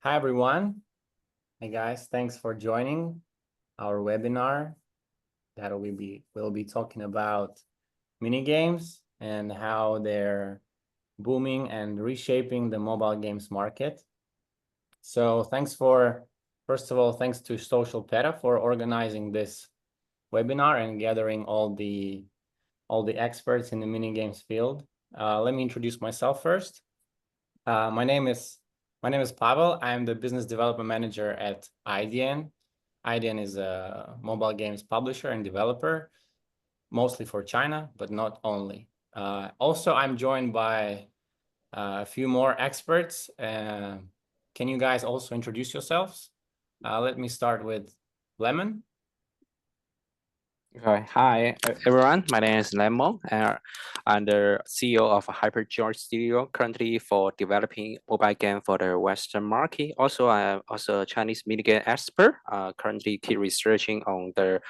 Hi, everyone. Hey, guys. Thanks for joining our webinar that we'll be talking about mini games and how they're booming and reshaping the mobile games market. So first of all, thanks to Social Peta for organizing this webinar and gathering all the experts in the mini games field. Let me introduce myself first. My name is Pavel. I'm the business development manager at IDN. IDN is a mobile games publisher and developer, mostly for China, but not only. Also, I'm joined by a few more experts. Can you guys also introduce yourselves? Let me start with Lemon. Okay. Hi, everyone. My name is Lemon. I'm the CEO of Hyper George Studio, currently for developing mobile game for the Western market. Also, I am also a Chinese minigame expert. Currently keep researching on the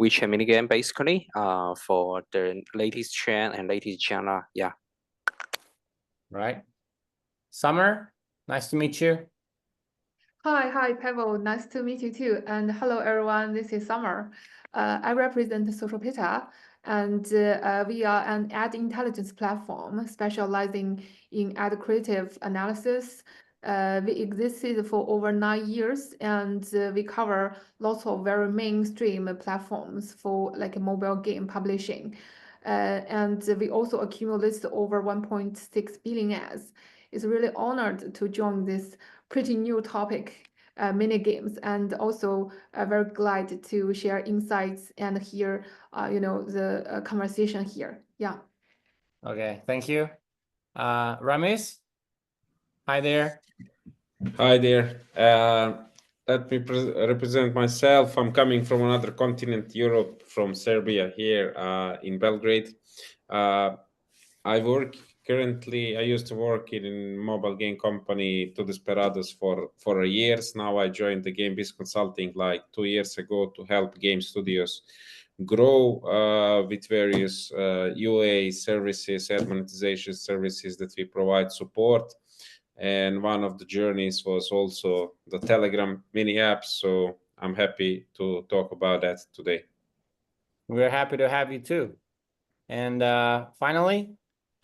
WeChat minigame, basically, for the latest trend and latest genre. Yeah. Right. Summer, nice to meet you. Hi, Pavel. Nice to meet you too. And hello, everyone. This is Summer. I represent Social Peta, and we are an ad intelligence platform specializing in ad creative analysis. We existed for over 9 years, and we cover lots of very mainstream platforms for like mobile game publishing. And we also accumulated over 1.6 billion ads. It's really honored to join this pretty new topic, mini games, and also very glad to share insights and hear, the conversation here. Yeah. Okay, thank you. Ramis, hi there. Hi there. Let me represent myself. I'm coming from another continent, Europe, from Serbia here in Belgrade. I used to work in a mobile game company, Two Desperados, for years. Now I joined the Game Biz Consulting like 2 years ago to help game studios grow with various UA services, ad monetization services that we provide support. And one of the journeys was also the Telegram mini app. So I'm happy to talk about that today. We're happy to have you too. And finally,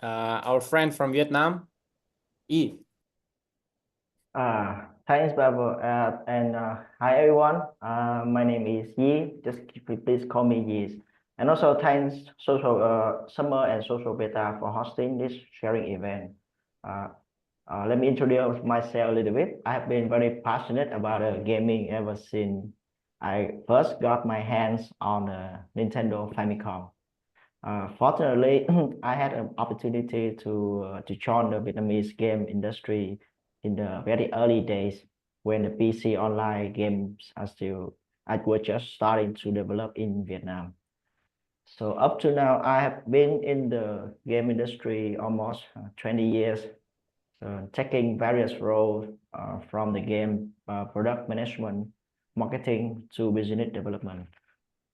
our friend from Vietnam, Yi. Thanks, Babu. Hi, everyone. My name is Yi. Please call me Yi. And also thanks Summer and Social Beta for hosting this sharing event. Let me introduce myself a little bit. I have been very passionate about gaming ever since I first got my hands on a Nintendo Famicom. Fortunately, I had an opportunity to join the Vietnamese game industry in the very early days when the PC online games were just starting to develop in Vietnam. So up to now, I have been in the game industry almost 20 years, taking various roles from the game product management, marketing to business development.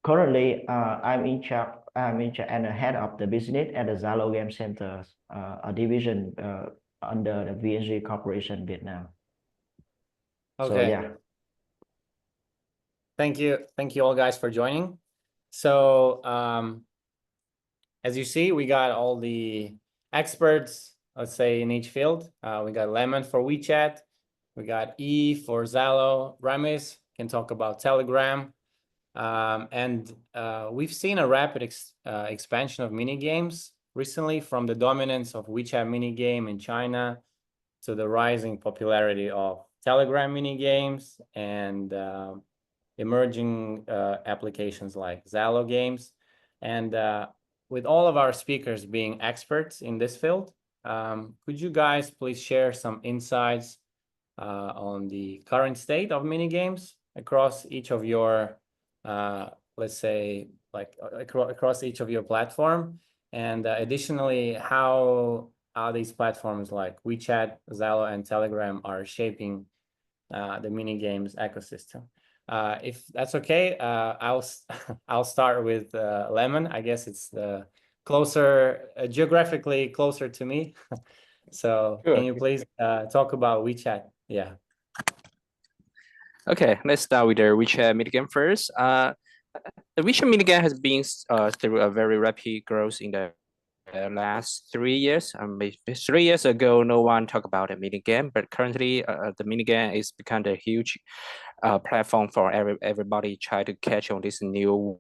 Currently, I'm in charge and the head of the business at the Zalo Game Center, a division under the VNG Corporation Vietnam. Okay. So yeah. Thank you all guys for joining. So as you see, we got all the experts, let's say, in each field. We got Lemon for WeChat, we got E for Zalo, Ramis can talk about Telegram. And we've seen a rapid expansion of mini games recently, from the dominance of WeChat mini game in China to the rising popularity of Telegram mini games and emerging applications like Zalo games. And with all of our speakers being experts in this field, could you guys please share some insights on the current state of mini games across each of your let's say, like across each of your platform, and additionally, how these platforms like WeChat, Zalo, and Telegram are shaping the mini games ecosystem. If that's okay, I'll start with Lemon. I guess it's the geographically closer to me. So Sure. can you please talk about WeChat? Yeah. Okay, let's start with the WeChat minigame first. The WeChat minigame has been through a very rapid growth in the last 3 years. Maybe 3 years ago, no one talked about a minigame, but currently the minigame is become a huge platform for everybody try to catch on this new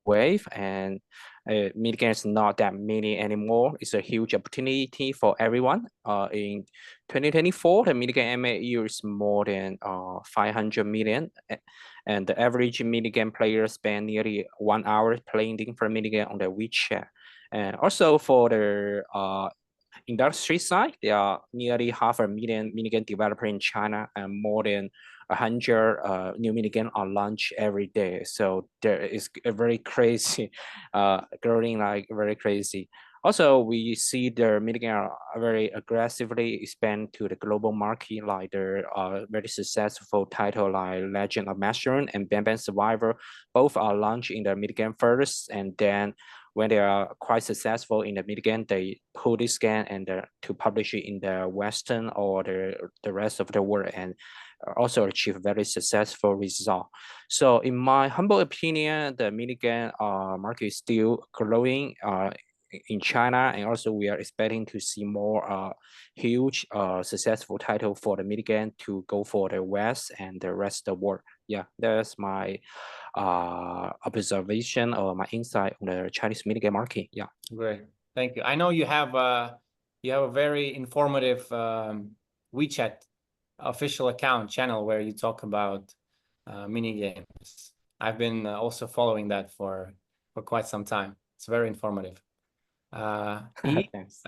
wave, and minigame is not that many anymore. It's a huge opportunity for everyone. In 2024, the minigame MAU is more than 500 million, and the average minigame player spend nearly 1 hour playing different minigame on the WeChat. And also for the industry side, there are nearly 500,000 minigame developers in China, and more than 100 new minigame are launched every day. So there is a very crazy, growing like very crazy. Also, we see the minigame are very aggressively expand to the global market, like the very successful title like Legend of Mushroom and Bang Bang Survivor. Both are launched in the minigame first, and then when they are quite successful in the minigame, they pull this game and to publish it in the Western or the rest of the world, and also achieve very successful result. So in my humble opinion, the minigame market is still growing in China, and also we are expecting to see more huge successful title for the minigame to go for the West and the rest of the world. Yeah, that's my observation or my insight on the Chinese minigame market. Yeah. Great, thank you. I know you have a very informative WeChat official account channel where you talk about mini games. I've been also following that for quite some time. It's very informative. E, Thanks.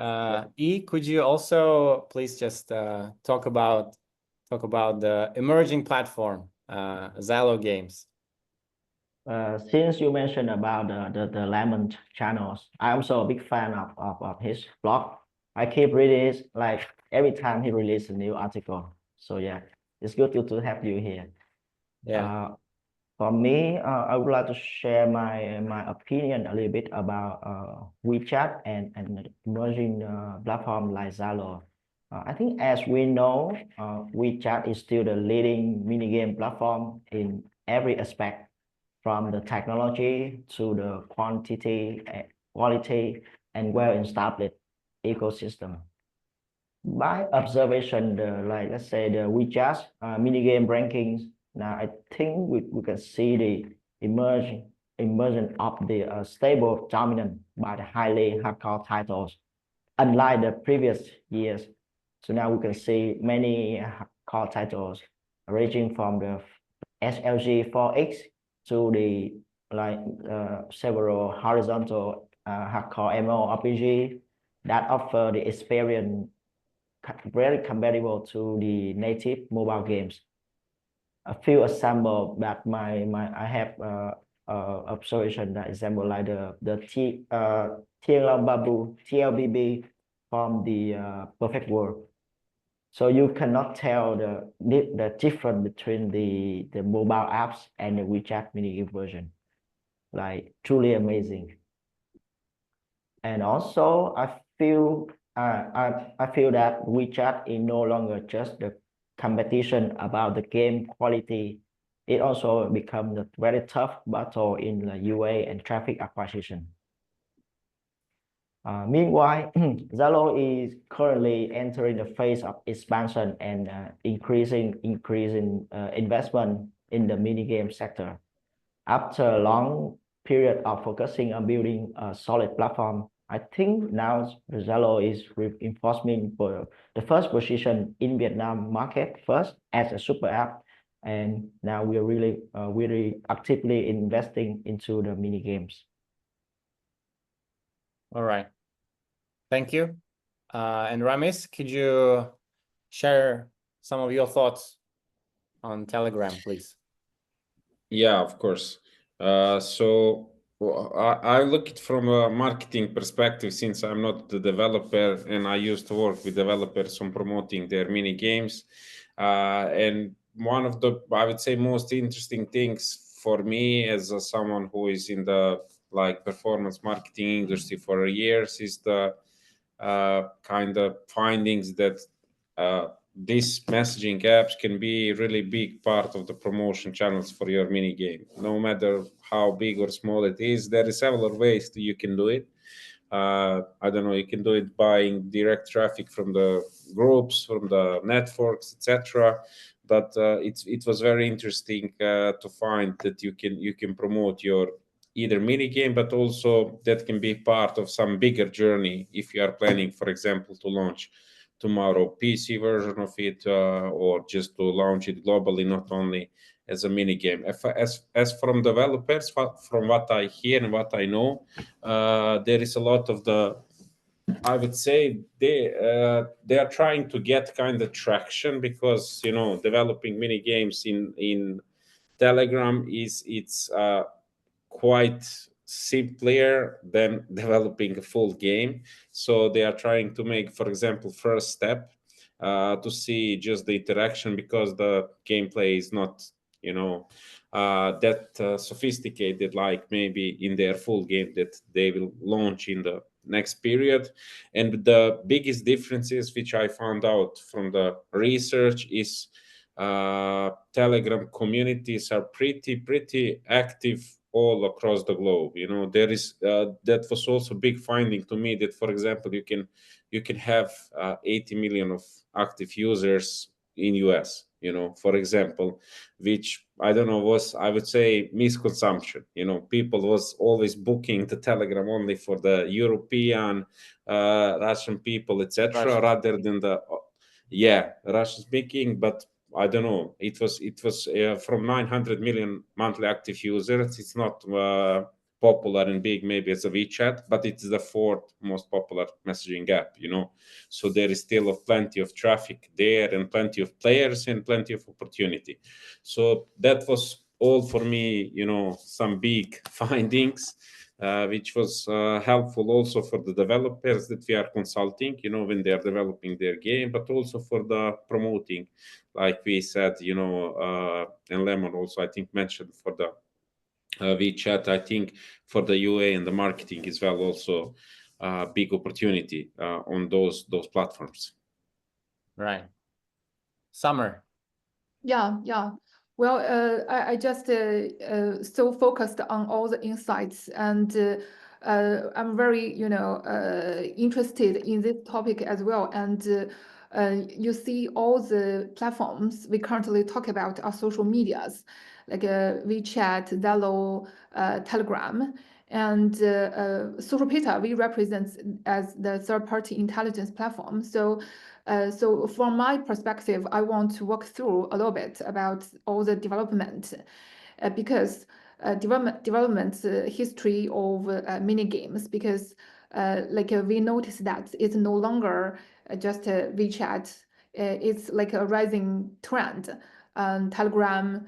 E, could you also please just talk about the emerging platform, Zalo Games? Since you mentioned about the Lemon channels, I'm also a big fan of his blog. I keep reading it like every time he releases a new article. So yeah, it's good to have you here. Yeah. For me, I would like to share my opinion a little bit about WeChat and emerging platform like Zalo. I think as we know, WeChat is still the leading minigame platform in every aspect, from the technology to the quality and well-established ecosystem. By observation, let's say the WeChat minigame rankings, now I think we can see the emergence of the stable dominant by the highly hardcore titles, unlike the previous years. So now we can see many hardcore titles ranging from the SLG 4X to the several horizontal hardcore MMORPG that offer the experience very compatible to the native mobile games. A few examples that I have observation, that example like the Tianlong Babu TLBB from the Perfect World. So you cannot tell the difference between the mobile apps and the WeChat minigame version. Like truly amazing. And also I feel that WeChat is no longer just the competition about the game quality. It also becomes a very tough battle in the UA and traffic acquisition. Meanwhile, Zalo is currently entering the phase of expansion and increasing investment in the minigame sector. After a long period of focusing on building a solid platform, I think now Zalo is reinforcing for the first position in Vietnam market first as a super app, and now we are really actively investing into the mini games. All right, thank you. And Ramis, could you share some of your thoughts on Telegram, please? Yeah, of course. So I look it from a marketing perspective, since I'm not the developer and I used to work with developers on promoting their mini games. And one of the, I would say, most interesting things for me as someone who is in the performance marketing industry for years is the kind of findings that these messaging apps can be really big part of the promotion channels for your mini game. No matter how big or small it is, there is several ways that you can do it. I don't know, you can do it buying direct traffic from the groups, from the networks, etc. But it was very interesting to find that you can promote your either mini game, but also that can be part of some bigger journey if you are planning, for example, to launch tomorrow PC version of it, or just to launch it globally, not only as a mini game. As from developers, from what I hear and what I know, there is a lot of the, I would say they are trying to get kind of traction, because developing mini games in Telegram it's quite simpler than developing a full game. So they are trying to make, for example, first step to see just the interaction, because the gameplay is not that sophisticated like maybe in their full game that they will launch in the next period. And the biggest differences which I found out from the research is Telegram communities are pretty active all across the globe. There is that was also big finding to me, that for example you can have 80 million of active users in US, for example, which I don't know, was, I would say, misconsumption. People was always booking the Telegram only for the European, Russian people, etc., rather than the Russian speaking. But I don't know. It was from 900 million monthly active users. It's not popular and big, maybe as a WeChat, but it's the fourth most popular messaging app. So there is still plenty of traffic there, and plenty of players, and plenty of opportunity. So that was all for me. Some big findings. Which was helpful also for the developers that we are consulting, when they are developing their game, but also for the promoting, like we said, and Lemon also, I think, mentioned for the WeChat, I think for the UA and the marketing as well, also big opportunity on those platforms. Right. Summer. Yeah. Well, I just so focused on all the insights, and I'm very, interested in this topic as well. And you see, all the platforms we currently talk about are social medias, like WeChat, Zello, Telegram, and Social Peta we represent as the third-party intelligence platform. So from my perspective, I want to walk through a little bit about all the development, because development history of mini games, because we noticed that it's no longer just WeChat. It's like a rising trend. Telegram,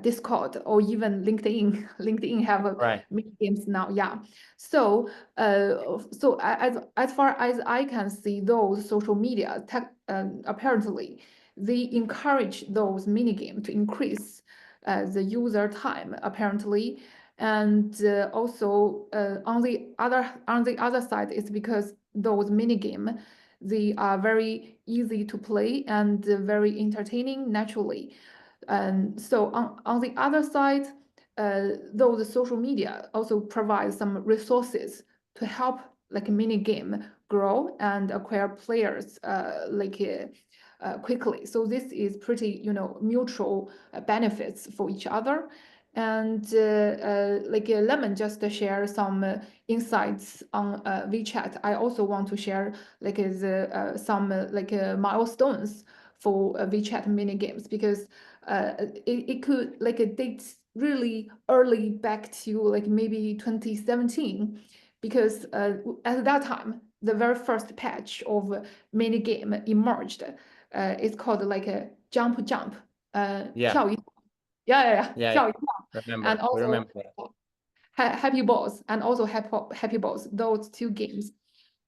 Discord, or even LinkedIn. LinkedIn have Right. mini games now. Yeah. So as far as I can see, those social media apparently they encourage those mini games to increase the user time apparently, and also on the other side, it's because those mini game they are very easy to play and very entertaining naturally. And so on the other side, those social media also provide some resources to help like a mini game grow and acquire players quickly. So this is pretty, mutual benefits for each other. And Lemon just share some insights on WeChat. I also want to share some milestones for WeChat mini games, because it could date really early back to maybe 2017, because at that time the very first patch of mini game emerged. It's called a jump. Yeah. 跳一yeah, Yeah, 跳一跳 remember. and We also remember that. Happy Balls, and also Happy Balls. Those two games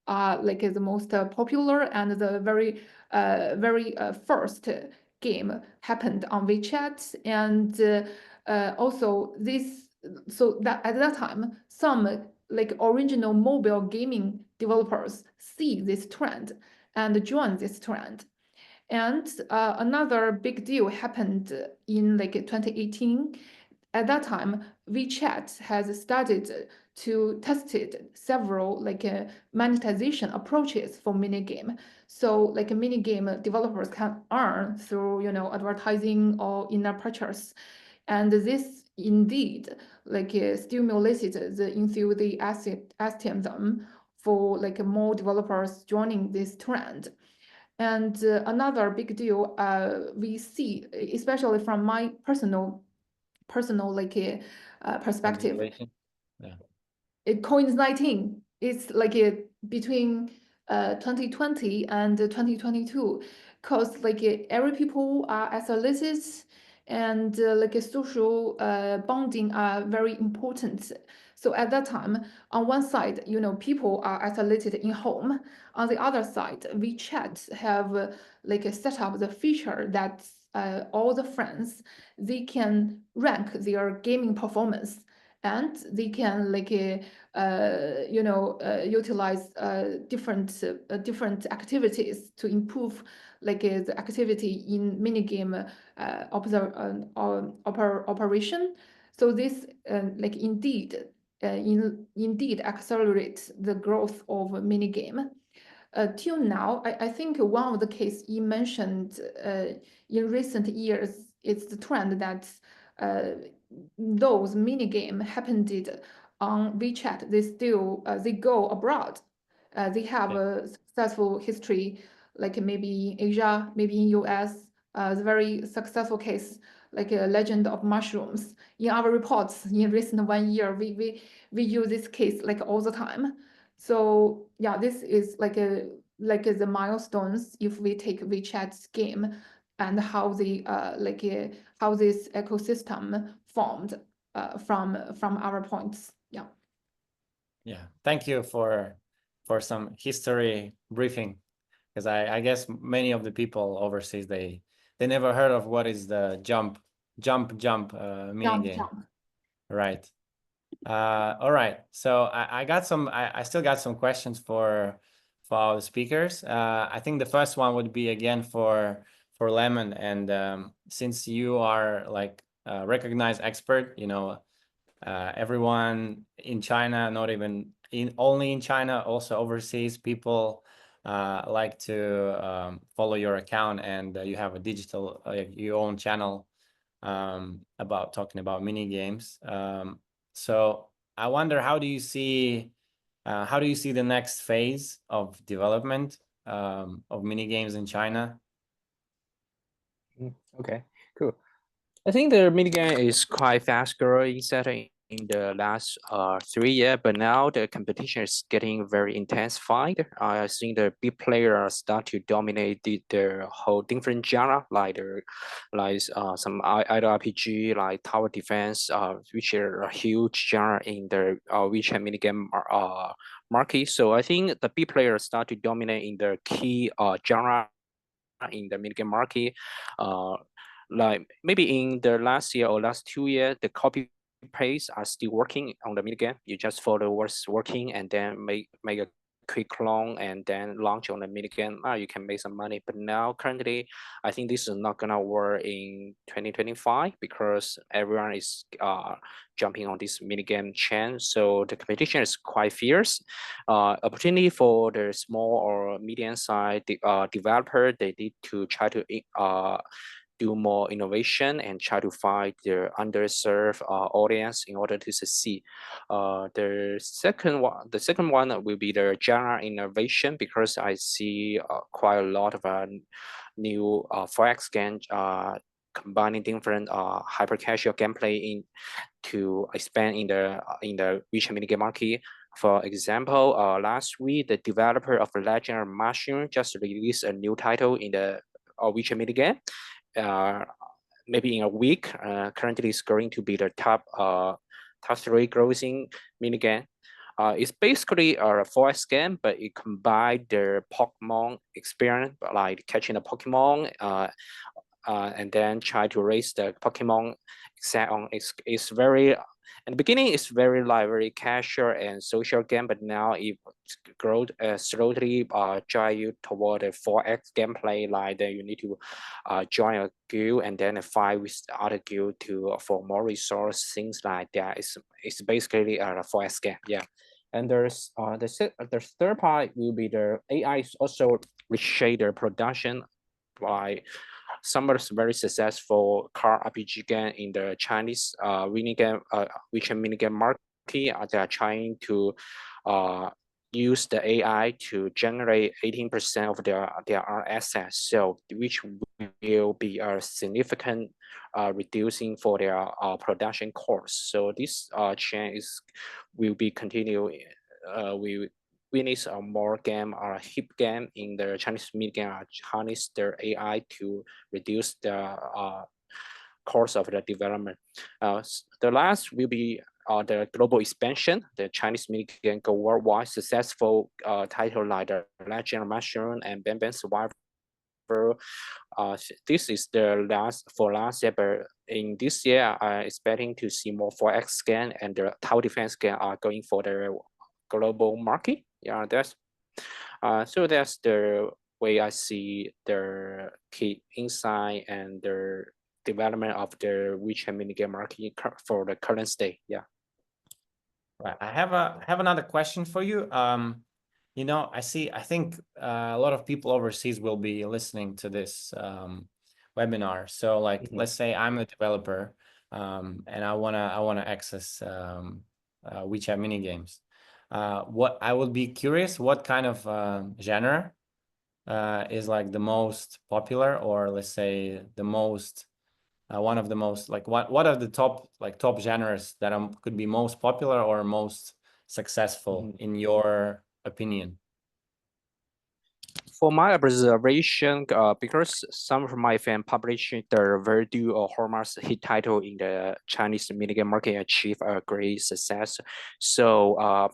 are the most popular, and the very first game happened on WeChat. And also this, so that at that time some original mobile gaming developers see this trend and join this trend. And another big deal happened in like 2018. At that time, WeChat has started to tested several like monetization approaches for minigame. So like minigame developers can earn through advertising or in-app purchase, and this indeed like stimulated the enthusiasm for like more developers joining this trend. And another big deal we see, especially from my personal like perspective, Observation. coinciding it's like between 2020 and 2022, because like every people are isolated, and like social bonding are very important. So at that time, on one side, people are isolated in home. On the other side, WeChat have like set up the feature that all the friends, they can rank their gaming performance, and they can like utilize different activities to improve like the activity in minigame operation. So this like indeed accelerates the growth of minigame. Till now, I think one of the case you mentioned in recent years, it's the trend that those minigame happened on WeChat, they still they go abroad. They have a successful history, like maybe in Asia, maybe in US. The very successful case, like a Legend of Mushrooms. In our reports in recent 1 year, we use this case like all the time. So yeah, this is like the milestones if we take WeChat's game and how they how this ecosystem formed from our points. Yeah. Yeah, thank you for some history briefing, because I guess many of the people overseas, they never heard of what is the jump minigame. Jump. Right. All right. So I still got some questions for all the speakers. I think the first one would be again for Lemon, and since you are like a recognized expert, everyone in China, not even only in China, also overseas, people like to follow your account, and you have a digital your own channel about talking about mini games. So I wonder, how do you see the next phase of development of mini games in China? Okay, cool. I think the minigame is quite fast growing setting in the last 3 years, but now the competition is getting very intensified. I think the big players start to dominate the whole different genre, like some idle RPG, like tower defense, which are a huge genre in the WeChat minigame market. So I think the big players start to dominate in the key genre in the minigame market. Like maybe in the last year or last 2 years, the copy paste are still working on the minigame. You just follow what's working and then make a quick clone and then launch on the minigame. You can make some money. But now currently, I think this is not gonna work in 2025 because everyone is jumping on this minigame chain. So the competition is quite fierce. Opportunity for the small or medium-sized developer, they need to try to do more innovation and try to find their underserved audience in order to succeed. The second one will be the genre innovation, because I see quite a lot of new forex game combining different hyper casual gameplay to expand in the WeChat minigame market. For example, last week the developer of Legend of Mushroom just released a new title in the WeChat minigame. Maybe in a week, currently it's going to be the top 3 grossing minigame. It's basically a forest game, but it combines the Pokemon experience, like catching a Pokemon, and then try to raise the Pokemon. It's very In the beginning, it's very casual and social game, but now it grows slowly drive you toward a 4X gameplay. Like then you need to join a guild and then fight with the other guild to for more resource, things like that. It's basically a 4X game, yeah. And there's the third part will be the AI is also reshape the production by some of the very successful car RPG game in the Chinese minigame, which minigame market. They are trying to use the AI to generate 18% of their assets, so which will be a significant reducing for their production costs. So this change will be continuing. We need a more game or a hip game in the Chinese media harness their AI to reduce the cost of the development. The last will be the global expansion. The Chinese media game go worldwide. Successful title like the Legend of Mushroom and Bang Bang Survivor. This is the last year, but in this year, I'm expecting to see more 4X game and the tower defense game are going for the global market. Yeah, so that's the way I see the key insight and the development of the WeChat minigame market for the current state. Yeah. Right. I have another question for you. You know, I think a lot of people overseas will be listening to this webinar. So like, let's say I'm a developer and I wanna access WeChat minigames. What I would be curious, what kind of genre is like the most popular, or let's say the most one of the most like what are the top genres that could be most popular or most successful in your opinion? For my observation, because some of my fan published the Verdu or Hallmark's hit title in the Chinese minigame market achieve a great success. So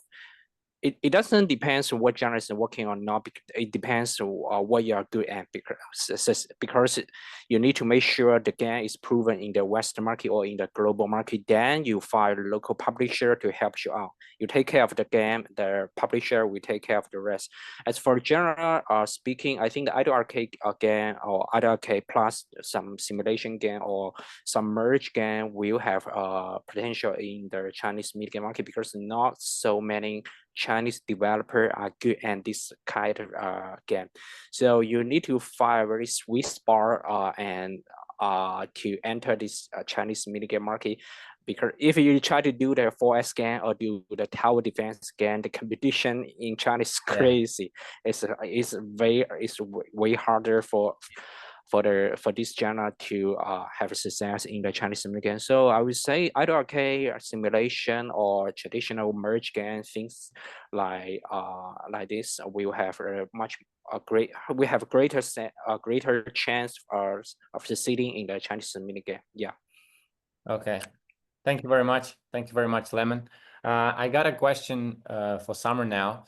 it doesn't depend on what genre is working or not. It depends on what you are good at, because you need to make sure the game is proven in the Western market or in the global market. Then you find a local publisher to help you out. You take care of the game, the publisher will take care of the rest. As for genre speaking, I think the idle arcade game or idle arcade plus some simulation game or some merge game will have potential in the Chinese media market, because not so many Chinese developers are good at this kind of game. So you need to find a very sweet spot and to enter this Chinese minigame market. Because if you try to do the 4S game or do the tower defense game, the competition in China is crazy. It's way harder for this genre to have success in the Chinese game. So I would say either arcade, simulation, or traditional merge game, things like this will have a greater chance of succeeding in the Chinese minigame. Yeah. Okay. Thank you very much. Thank you very much, Lemon. I got a question for Summer now.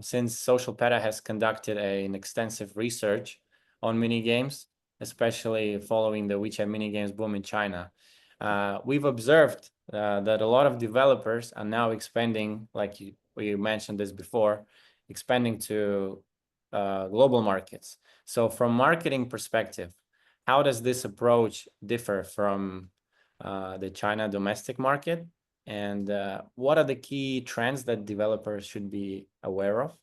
Since Social Peta has conducted an extensive research on minigames, especially following the WeChat minigames boom in China, we've observed that a lot of developers are now expanding, like we mentioned this before, expanding to global markets. So from marketing perspective, how does this approach differ from the China domestic market? And what are the key trends that developers should be aware of?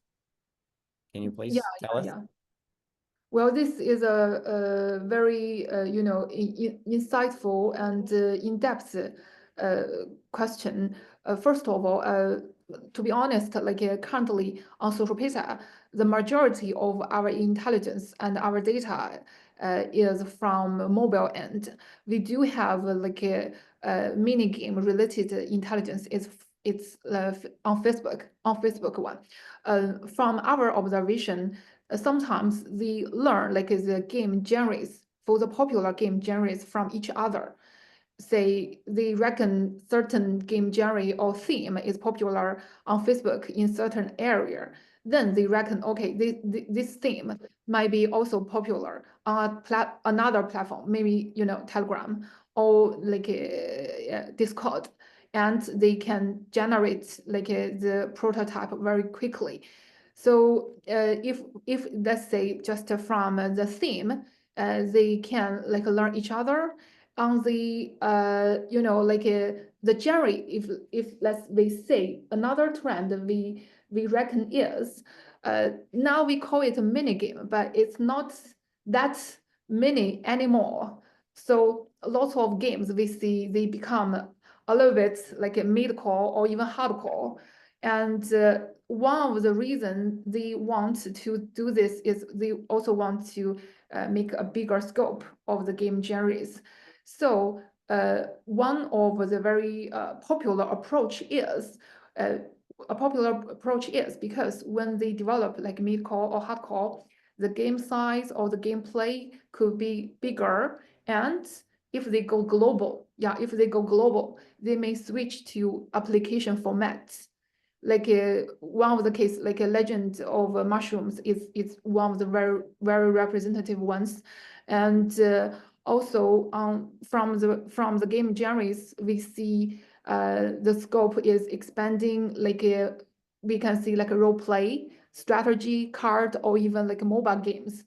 Can you please tell us? Well, this is a very insightful and in-depth question. First of all, to be honest, like currently on Social Peta, the majority of our intelligence and our data is from mobile end. We do have like a mini game related intelligence. It's on Facebook one. From our observation, sometimes they learn like the game genres for the popular game genres from each other. Say they reckon certain game genre or theme is popular on Facebook in certain area, then they reckon, okay, this theme might be also popular on another platform, maybe Telegram or like Discord. and they can generate like the prototype very quickly. So if let's say just from the theme, they can like learn each other on the like the genre. If let's we say another trend we reckon is now we call it a mini game, but it's not that mini anymore. So lots of games we see they become a little bit like a mid-core or even hardcore. And one of the reasons they want to do this is they also want to make a bigger scope of the game genres. So one of the very popular approach is because when they develop like mid-core or hardcore, the game size or the gameplay could be bigger, and if they go global, they may switch to application formats. Like one of the case, like a Legend of Mushrooms is one of the very representative ones, and also from the game genres we see the scope is expanding. Like we can see like a role play, strategy, card, or even like mobile games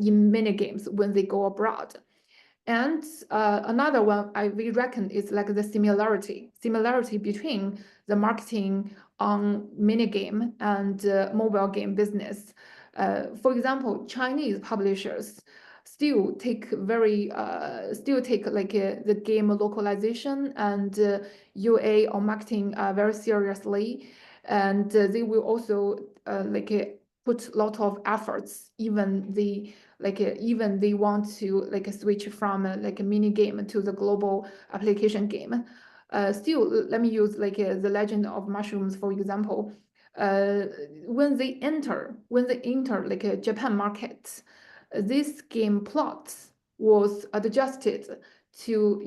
in mini games when they go abroad. And another one we reckon is like the similarity between the marketing on minigame and mobile game business. For example, Chinese publishers still take like the game localization and UA or marketing very seriously, and they will also put a lot of efforts. Even they want to like switch from like a mini game to the global application game. Still, let me use like the Legend of Mushrooms for example. When they enter like a Japan market, this game plot was adjusted to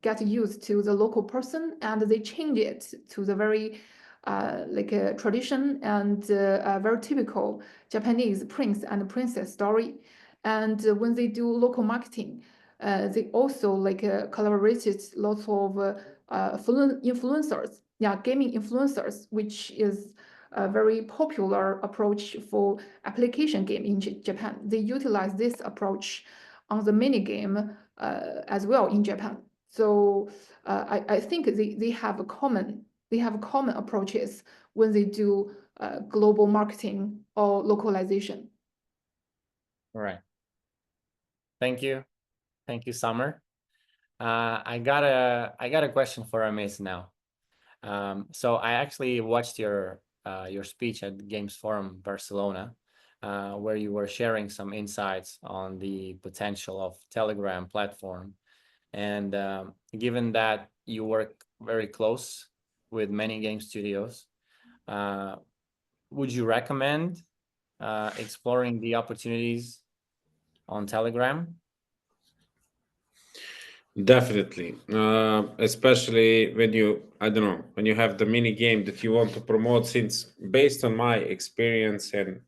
get used to the local person, and they change it to the very like a tradition and very typical Japanese prince and princess story. And when they do local marketing, they also like collaborated lots of influencers, gaming influencers, which is a very popular approach for application game in Japan. They utilize this approach on the mini game as well in Japan. So I think they have common approaches when they do global marketing or localization. All right. Thank you, Summer. I got a question for Amiz now. So I actually watched your speech at Games Forum Barcelona, where you were sharing some insights on the potential of Telegram platform. And given that you work very close with many game studios, would you recommend exploring the opportunities on Telegram? Definitely, especially when you, I don't know, when you have the mini game that you want to promote. Since based on my experience and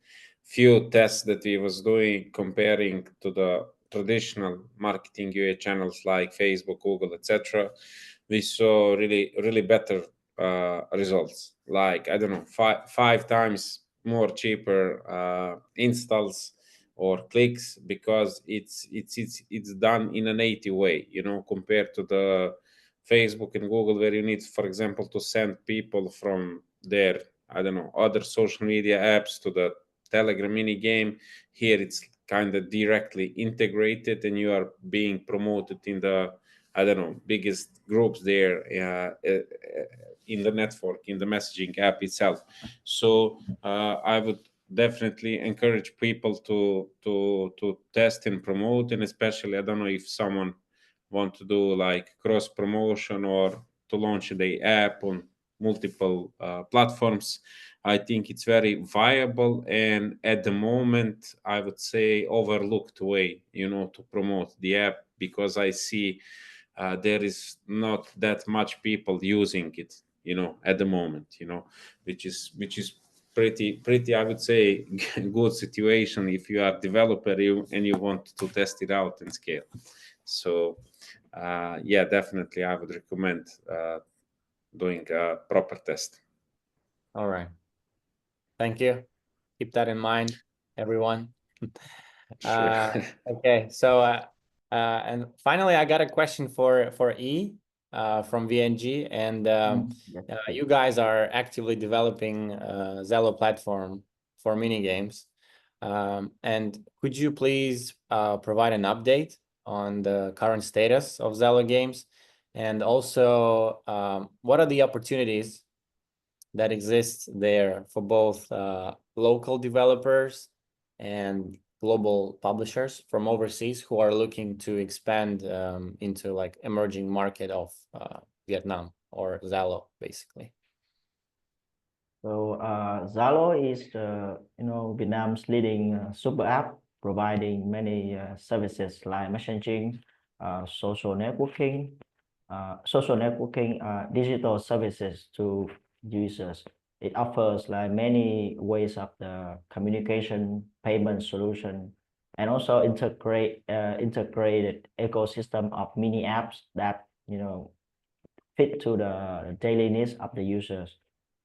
few tests that we was doing, comparing to the traditional marketing UA channels like Facebook, Google, etc., we saw really better results. Like, I don't know, five times more cheaper installs or clicks, because it's done in a native way, compared to the Facebook and Google, where you need, for example, to send people from their, I don't know, other social media apps to the Telegram mini game. Here it's kind of directly integrated, and you are being promoted in the, I don't know, biggest groups there in the network, in the messaging app itself. So I would definitely encourage people to test and promote. And especially, I don't know if someone want to do like cross promotion or to launch the app on multiple platforms. I think it's very viable, and at the moment I would say overlooked way, to promote the app, because I see there is not that much people using it, at the moment, which is pretty, I would say, good situation if you are developer and you want to test it out and scale. So yeah, definitely I would recommend doing a proper test. All right. Thank you. Keep that in mind, everyone. Sure. Okay, so and finally, I got a question for E from VNG, and Yes. you guys are actively developing Zello platform for Minigames. And could you please provide an update on the current status of Zello games, and also what are the opportunities that exist there for both local developers and global publishers from overseas who are looking to expand into like emerging market of Vietnam or Zalo, basically. So Zalo is the Vietnam's leading super app, providing many services like messaging, social networking, digital services to users. It offers like many ways of the communication, payment solution, and also integrated ecosystem of mini apps that fit to the daily needs of the users.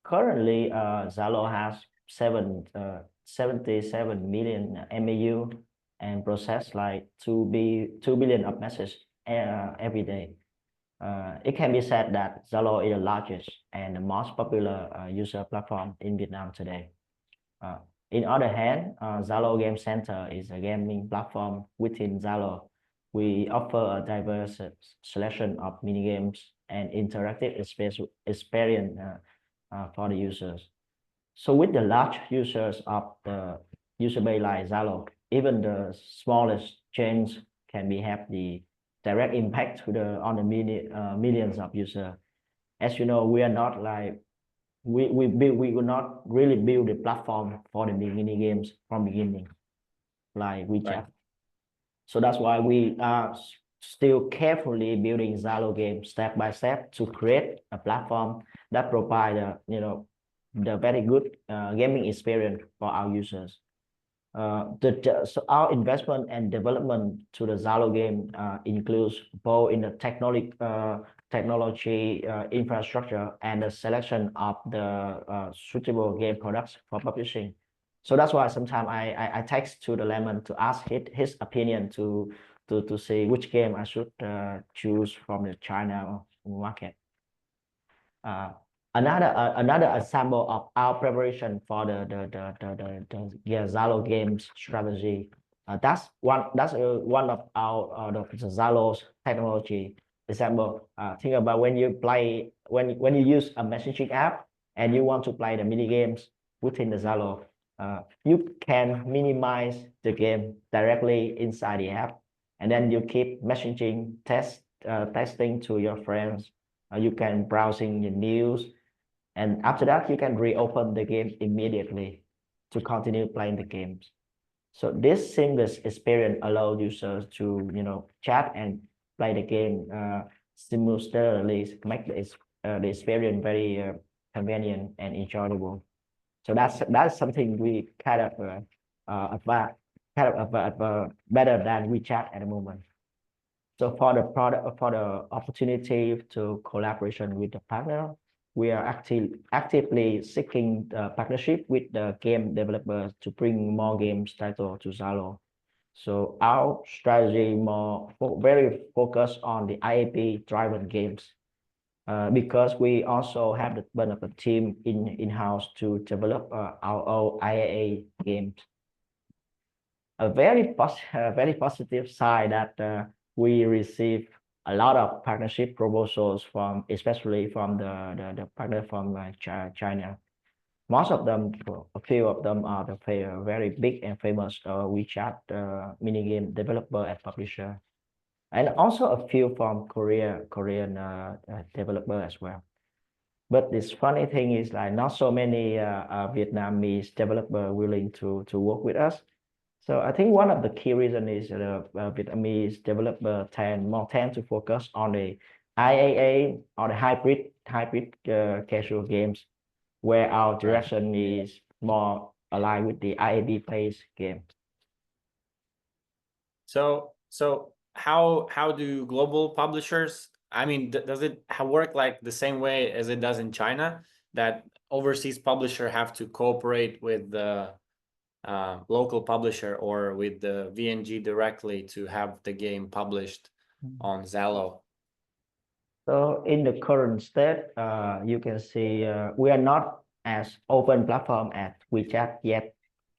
Currently, Zalo has 77 million MAU and process like 2 billion of messages every day. It can be said that Zalo is the largest and the most popular user platform in Vietnam today. In other hand, Zalo Game Center is a gaming platform within Zalo. We offer a diverse selection of mini games and interactive experience for the users. So with the large users of the user base like Zalo, even the smallest change can have the direct impact on the millions of users. As you know, we are not like we will not really build the platform for the mini games from beginning, like WeChat. Right. So that's why we are still carefully building Zalo games step by step to create a platform that provide the very good gaming experience for our users. So our investment and development to the Zalo game includes both in the technology infrastructure and the selection of the suitable game products for publishing. So that's why sometimes I text to the Lemon to ask his opinion to see which game I should choose from the China market. Another example of our preparation for the Zalo games strategy. That's one of our the Zalo's technology example. Think about when you use a messaging app and you want to play the mini games within the Zalo. You can minimize the game directly inside the app, and then you keep messaging testing to your friends. You can browsing the news, and after that you can reopen the game immediately to continue playing the games. So this seamless experience allows users to chat and play the game simultaneously, make the experience very convenient and enjoyable. So that's something we kind of better than WeChat at the moment. So for the product, for the opportunity to collaboration with the partner, we are actively seeking the partnership with the game developers to bring more games title to Zalo. So our strategy very focused on the IAP driven games, because we also have the benefit team in-house to develop our own IAA games. A very positive side that we receive a lot of partnership proposals especially from the partner from China. Most of them, a few of them are the very big and famous WeChat minigame developer and publisher, and also a few from Korean developer as well. But this funny thing is like not so many Vietnamese developer willing to work with us. So I think one of the key reasons is the Vietnamese developer tend to focus on the IAA or the hybrid casual games, where our direction is more aligned with the IAB based game. So how do global publishers I mean, does it work like the same way as it does in China, that overseas publisher have to cooperate with the local publisher or with the VNG directly to have the game published on Zalo? So in the current state, you can see we are not as open platform as WeChat yet.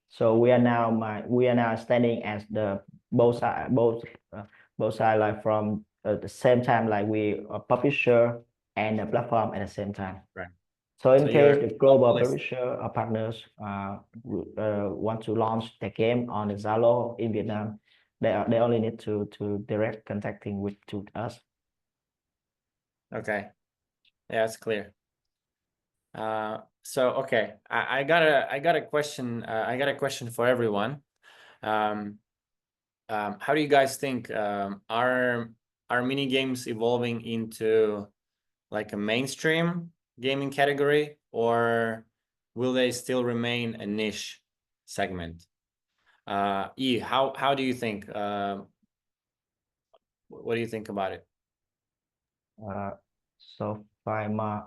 So we are now standing as the both side like from the same time, like we are publisher and the platform at the same time. Right. So in So case you're the global globalist. publisher or partners want to launch the game on the Zalo in Vietnam, they only need to direct contacting with to us. Okay, yeah, it's clear. So okay, I got a question. I got a question for everyone. How do you guys think are mini games evolving into like a mainstream gaming category, or will they still remain a niche segment? Yi, how do you think? What do you think about it? So from my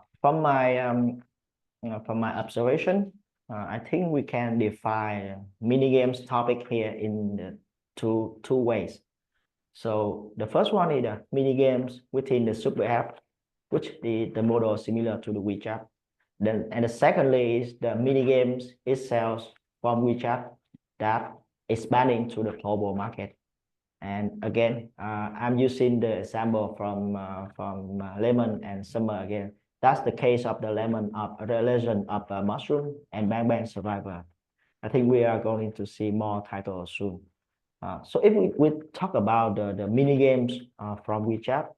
observation, I think we can define mini games topic here in the two ways. So the first one is the mini games within the super app, which the model is similar to the WeChat. Then and the secondly is the mini games itself from WeChat that expanding to the global market. And again, I'm using the example from Lemon and Summer again. That's the case of the Legend of Mushroom and Bang Bang Survivor. I think we are going to see more titles soon. So if we talk about the mini games from WeChat,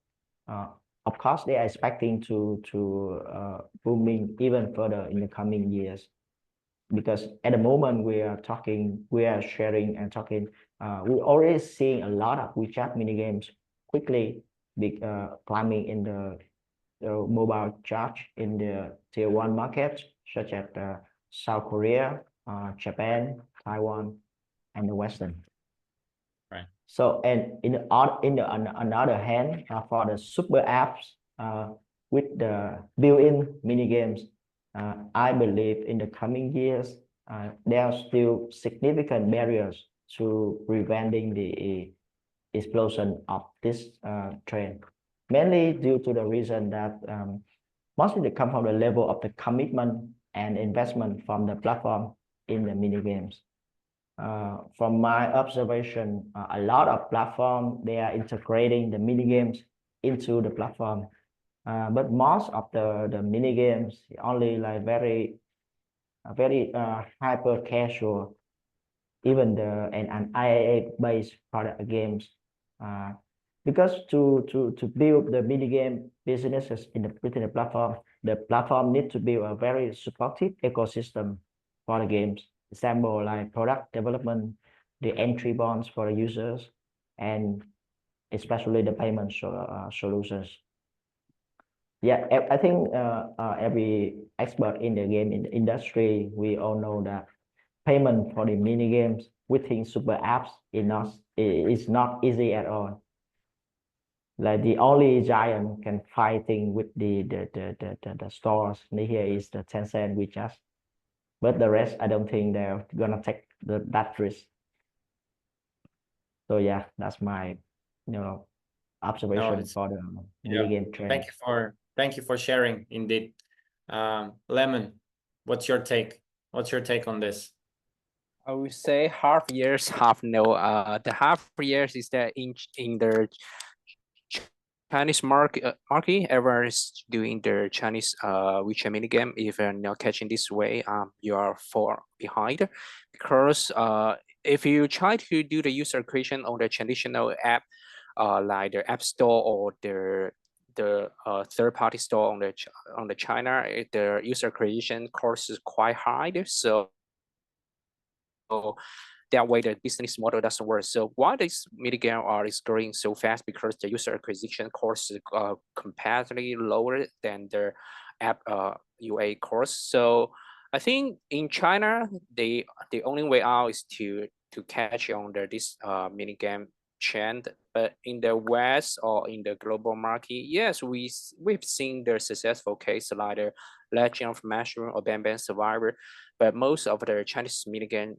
of course they are expecting to booming even further in the coming years, because at the moment we are sharing and talking. We're already seeing a lot of WeChat mini games quickly climbing in the mobile chart in the tier 1 markets, such as South Korea, Japan, Taiwan, and the Western. Right. So, and on another hand, for the super apps with the built-in mini games, I believe in the coming years there are still significant barriers to preventing the explosion of this trend, mainly due to the reason that mostly they come from the level of the commitment and investment from the platform in the mini games. From my observation, a lot of platforms they are integrating the mini games into the platform, but most of the mini games only like very hyper casual, even an IAA based product games, because to build the mini game businesses within the platform need to build a very supportive ecosystem for the games. Example like product development, the entry bonds for the users, and especially the payment solutions. Yeah, I think every expert in the game in the industry, we all know that payment for the mini games within super apps is not easy at all. Like the only giant can fighting with the stores here is the Tencent WeChat, but the rest I don't think they're gonna take that risk. So yeah, that's my observation for the mini game trend. Thank you for sharing. Indeed, Lemon, what's your take? What's your take on this? I would say half years, half no. The half years is that in the Chinese market, everyone is doing the Chinese WeChat mini game. If you're not catching this way, you are far behind, because if you try to do the user creation on the traditional app, like the App Store or the third-party store on the China, the user creation cost is quite high. So that way the business model doesn't work. So why this Minigame is growing so fast? Because the user acquisition cost is comparatively lower than the app UA cost. So I think in China, the only way out is to catch on this Minigame trend. But in the West or in the global market, yes, we've seen the successful case like the Legend of Mushroom or Bang Bang Survivor. But most of the Chinese minigame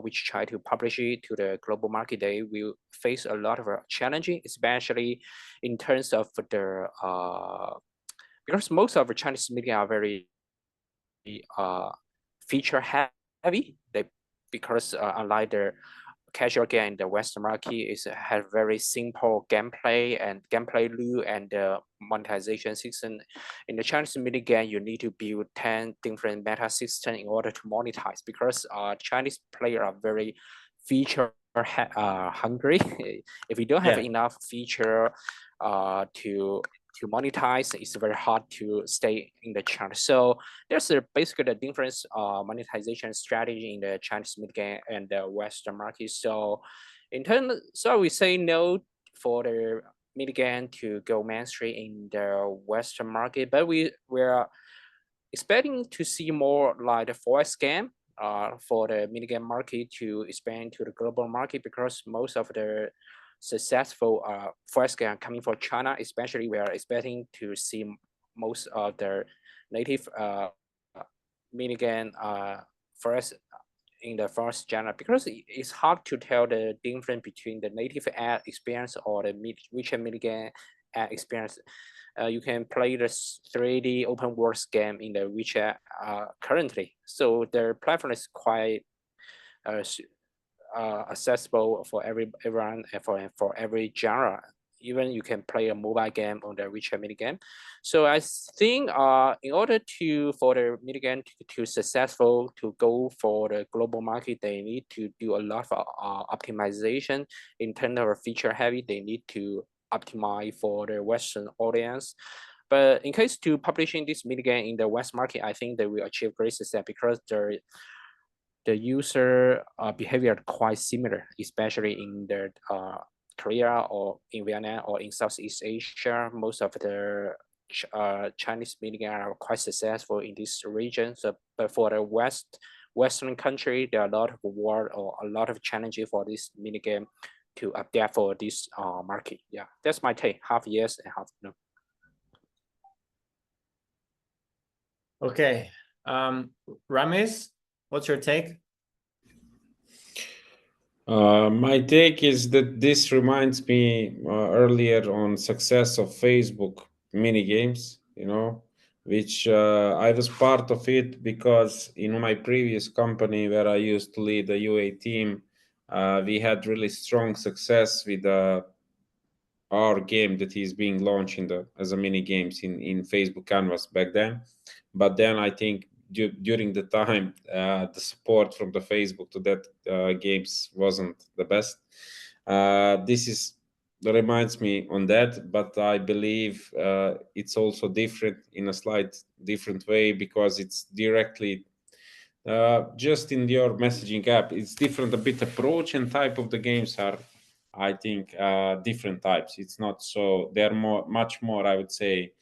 which try to publish it to the global market, they will face a lot of challenging, especially in terms of the because most of the Chinese media are very feature heavy. Because unlike the casual game in the Western market, is have very simple gameplay and gameplay loop and monetization system. In the Chinese mini game, you need to build 10 different meta system in order to monetize, because Chinese players are very feature hungry. If you don't have enough feature to monetize, it's very hard to stay in the chart. So there's basically the difference monetization strategy in the Chinese mid game and the Western market. So so we say no for the mid game to go mainstream in the Western market, but we're expecting to see more like the voice game for the minigame market to expand to the global market, because most of the successful voice game coming from China, especially we are expecting to see most of the native minigame first in the first genre, because it's hard to tell the difference between the native ad experience or the WeChat minigame ad experience. You can play the 3D open world game in the WeChat currently. So their platform is quite accessible for everyone and for every genre. Even you can play a mobile game on the WeChat minigame. So I think in order for the minigame to successful to go for the global market, they need to do a lot of optimization in terms of feature heavy. They need to optimize for the Western audience. But in case to publishing this minigame in the West market, I think they will achieve great success, because the user behavior quite similar, especially in the Korea or in Vietnam or in Southeast Asia. Most of the Chinese minigame are quite successful in this region. So, but for the Western country, there are a lot of work or a lot of challenges for this minigame to adapt for this market. Yeah, that's my take. Half yes and half no. Okay, Ramis, what's your take? My take is that this reminds me earlier on success of Facebook mini games, which I was part of it because in my previous company where I used to lead the UA team, we had really strong success with our game that is being launched as a mini games in Facebook Canvas back then. But then I think during the time, the support from the Facebook to that games wasn't the best. This reminds me on that, but I believe it's also different in a slight different way, because it's directly just in your messaging app. It's different a bit approach, and type of the games are, I think, different types. It's not so, they're much more, I would say,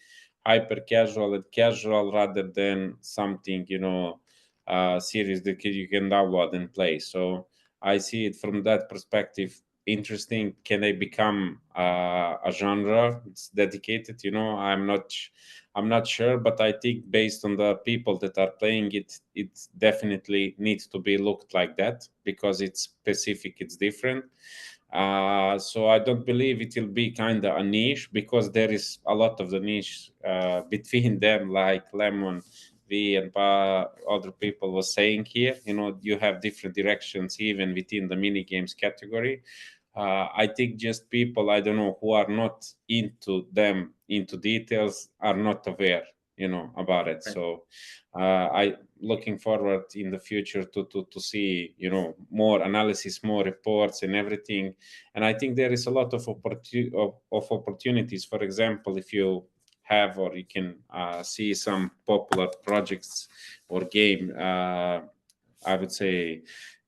hyper casual and casual, rather than something series that you can download and play. So I see it from that perspective interesting. Can they become a genre it's dedicated? I'm not sure, but I think based on the people that are playing it, it definitely needs to be looked like that, because it's specific, it's different. So I don't believe it will be kind of a niche, because there is a lot of the niche between them, like Lemon, V, and other people was saying here. You have different directions even within the mini games category. I think just people, I don't know, who are not into details, are not aware, about it. Right. So I looking forward in the future to see, more analysis, more reports and everything. And I think there is a lot of opportunities. For example, if you have, or you can see some popular projects or game, I would say,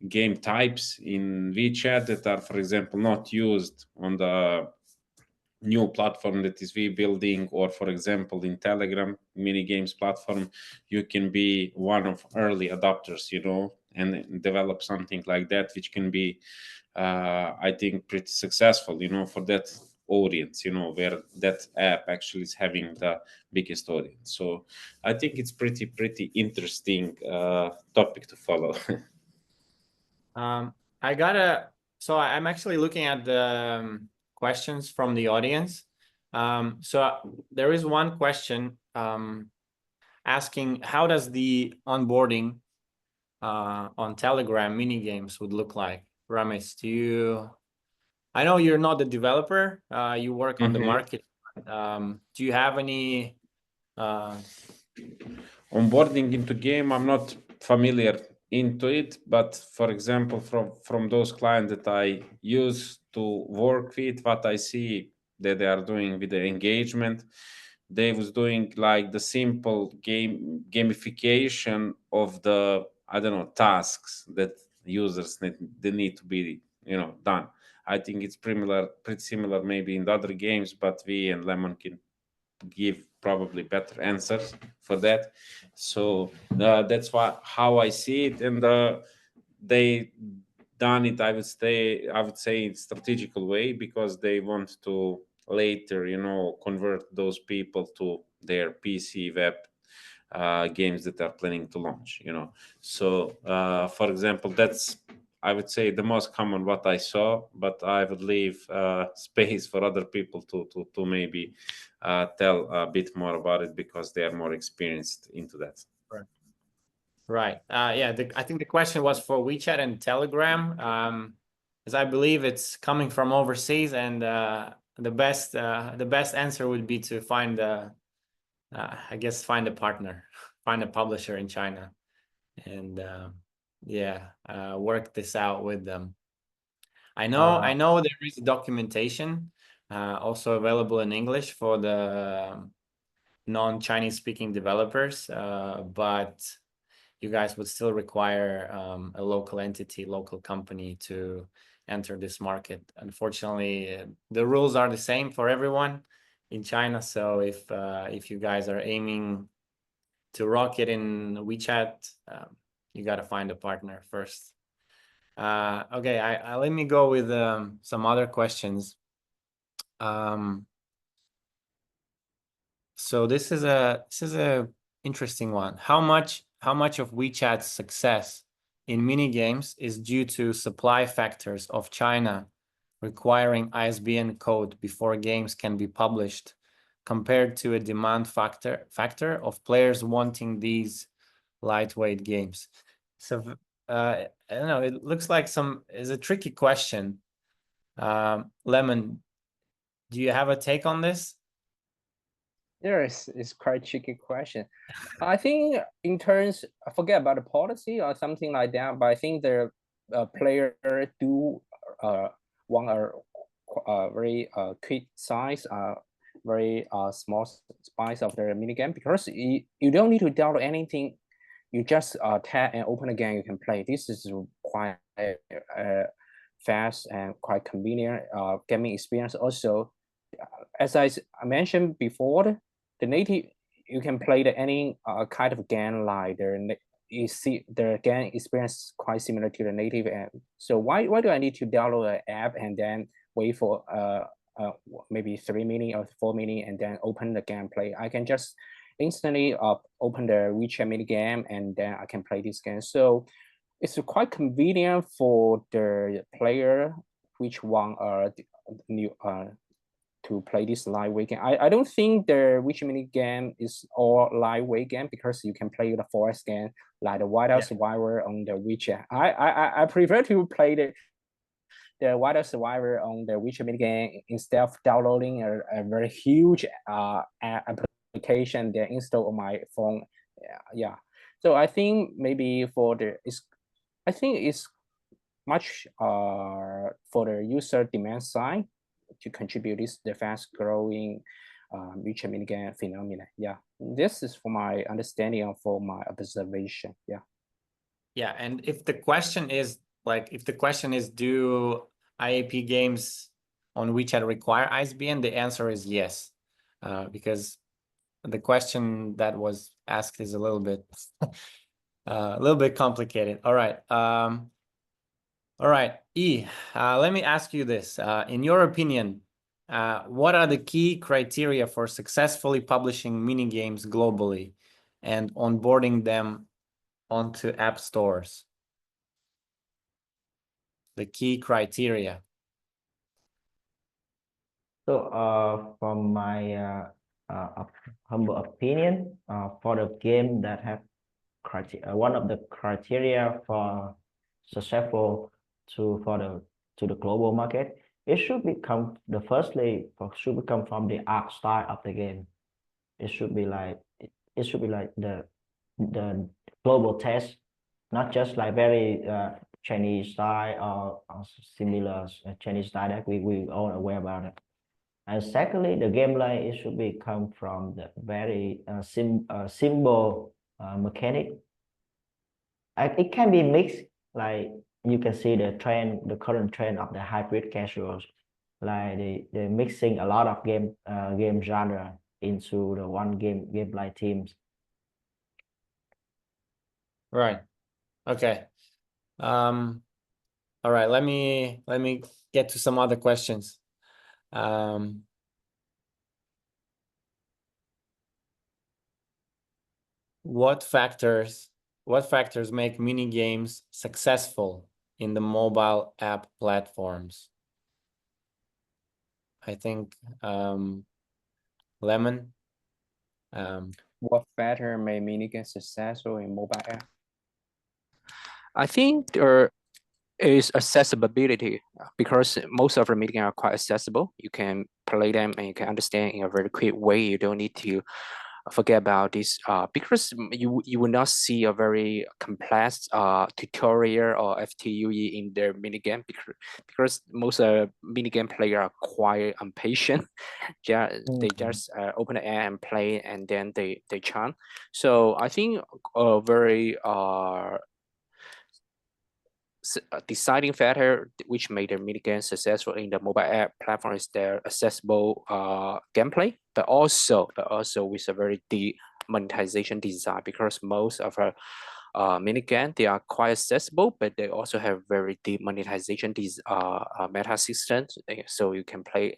game types in WeChat that are, for example, not used on the new platform that is we building, or for example in Telegram mini games platform, you can be one of early adopters, and develop something like that, which can be I think pretty successful, for that audience, where that app actually is having the biggest audience. So I think it's pretty interesting topic to follow. I'm actually looking at the questions from the audience. There is one question asking, how does the onboarding on Telegram Minigames would look like? Ramis, I know you're not the developer, you work on the market. Do you have any onboarding into game? I'm not familiar into it, but for example, from those clients that I use to work with, what I see that they are doing with the engagement, they was doing like the simple gamification of the, I don't know, tasks that users they need to be done. I think it's pretty similar maybe in the other games, but we and Lemon can give probably better answers for that. So that's how I see it, and they done it. I would say in strategical way, because they want to later, convert those people to their PC web games that are planning to launch. So for example, that's, I would say, the most common what I saw, but I would leave space for other people to maybe tell a bit more about it, because they are more experienced into that. Right. Yeah, I think the question was for WeChat and Telegram, as I believe it's coming from overseas, and the best answer would be to find I guess find a partner, find a publisher in China, and work this out with them. I know there is documentation also available in English for the non-Chinese speaking developers, but you guys would still require a local entity, local company to enter this market. Unfortunately, the rules are the same for everyone in China. So if you guys are aiming to rock it in WeChat, you got to find a partner first. Okay, let me go with some other questions. So this is a interesting one. How much of WeChat's success in Minigames is due to supply factors of China requiring ISBN code before games can be published, compared to a demand factor of players wanting these lightweight games? So I don't know, it looks like is a tricky question. Lemon, do you have a take on this? Yes, it's quite tricky question. I think in terms, forget about the policy or something like that, but I think the player do want a very quick size, very small size of the minigame, because you don't need to download anything. You just tap and open the game, you can play. This is quite fast and quite convenient gaming experience. Also, as I mentioned before, the native, you can play any kind of game like you see the game experience quite similar to the native app. So why do I need to download an app and then wait for maybe 3 minutes or 4 minutes and then open the gameplay? I can just instantly open the WeChat mini game and then I can play this game. So it's quite convenient for the player which want new to play this lightweight game. I don't think the WeChat mini game is all lightweight game, because you can play the forest game like the Whiteout Survivor on the WeChat. I prefer to play the Whiteout Survivor on the WeChat mini game instead of downloading a very huge application that install on my phone. Yeah. So I think maybe I think it's much for the user demand side to contribute the fast growing WeChat minigame phenomenon. Yeah, this is for my understanding and for my observation. Yeah, and if the question is do IAP games on WeChat require ISBN, the answer is yes, because the question that was asked is a little bit complicated. All right. All right, let me ask you this. In your opinion, what are the key criteria for successfully publishing mini games globally and onboarding them onto app stores? The key criteria. So, from my humble opinion, for the game that have one of the criteria for successful to the global market, it should become should become from the art style of the game. It should be like the global taste, not just like very Chinese style or similar Chinese style that we all aware about it. And secondly, the gameplay, it should be come from the very simple mechanic. It can be mixed, like you can see the current trend of the hybrid casuals, like they mixing a lot of game genre into the one gameplay teams. Right. Okay. All right, let me get to some other questions. What factors make mini games successful in the mobile app platforms? I think Lemon. What factor made Minigame successful in mobile app? I think there is accessibility because most of the Minigame are quite accessible. You can play them and you can understand in a very quick way. You don't need to forget about this because you will not see a very complex tutorial or FTUE in their minigame because most minigame players are quite impatient. They just open the app and play and then they chant. So I think a very deciding factor which made the minigame successful in the mobile app platform is their accessible gameplay, but also with a very deep monetization design because most of our minigame they are quite accessible, but they also have very deep monetization meta systems. So you can play,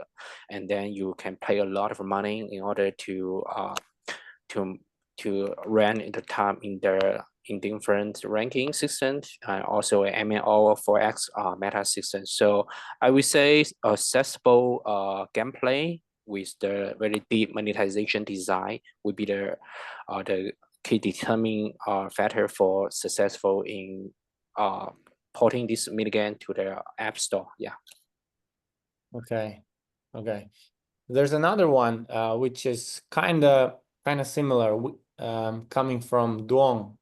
and then you can pay a lot of money in order to rank the time in different ranking systems and also MMO 4X meta system. So I would say accessible gameplay with the very deep monetization design would be the key determining factor for successful in porting this minigame to the app store. Yeah. Okay. There's another one which is kind of similar, coming from Duong.